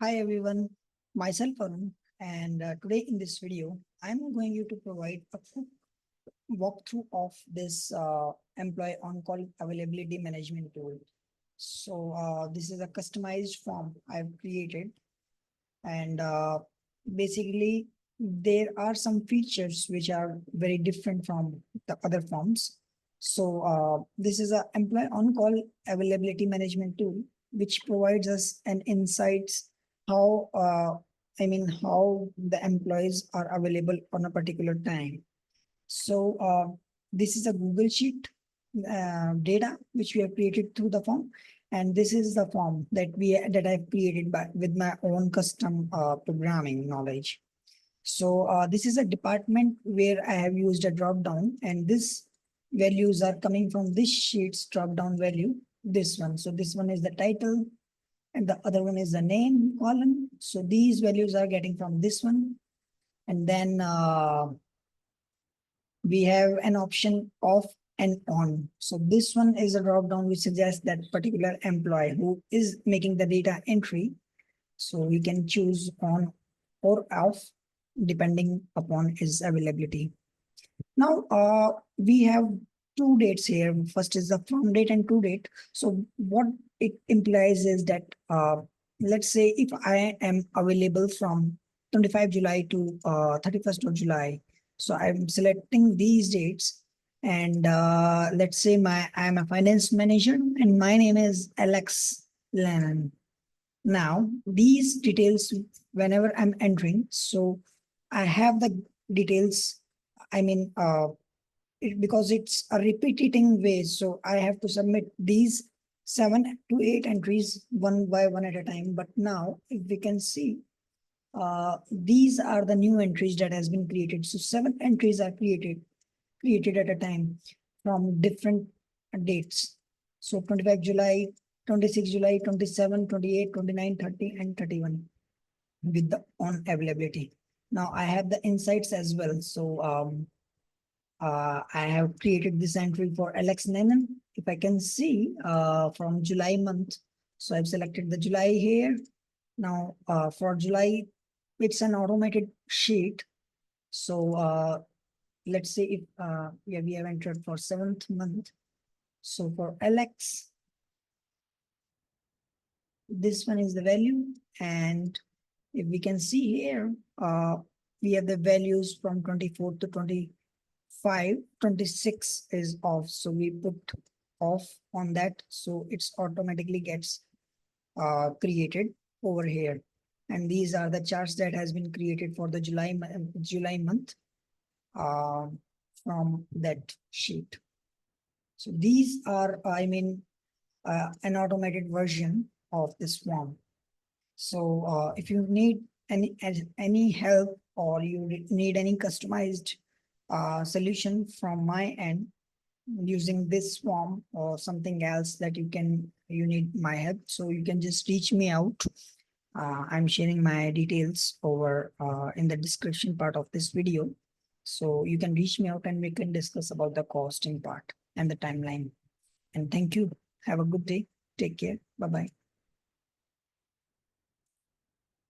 Hi everyone, myself Arun, and today in this video, I'm going you to provide a quick walkthrough of this employee on-call availability management tool. So this is a customized form I've created, and basically there are some features which are very different from the other forms. So this is a employee on-call availability management tool, which provides us an insights how how the employees are available on a particular time. So this is a Google Sheet data which we have created through the form, and this is the form that I've created with my own custom programming knowledge. So this is a department where I have used a drop down, and this values are coming from this sheet's drop down value. This one. So this one is the title, and the other one is the name column. So these values are getting from this one, and then we have an option off and on. So this one is a drop down which suggests that particular employee who is making the data entry. So we can choose on or off depending upon his availability. Now we have two dates here. First is the from date and to date. So what it implies is that let's say if I am available from 25 July to 31st of July. So I'm selecting these dates, and let's say I'm a finance manager and my name is Alex Lennon. Now these details, whenever I'm entering, so I have the details. Because it's a repeating way, so I have to submit these 7 to 8 entries one by one at a time. But now if we can see, these are the new entries that has been created. So 7 entries are created at a time from different dates. So 25 July, 26 July, 27, 28, 29, 30, and 31 with the on availability. Now I have the insights as well. So I have created this entry for Alex Lennon. If I can see from July month, so I've selected the July here. Now for July, it's an automated sheet. So let's say if we have entered for 7th month. So for Alex, this one is the value. And if we can see here, we have the values from 24 to 25, 26 is off. So we put off on that. So it's automatically gets created over here. And these are the charts that has been created for the July month from that sheet. So these are, an automated version of this form. So if you need any help or you need any customized solution from my end using this form or something else that you need my help, so you can just reach me out. I'm sharing my details over in the description part of this video. So you can reach me out and we can discuss about the costing part and the timeline. And thank you. Have a good day. Take care. Bye-bye.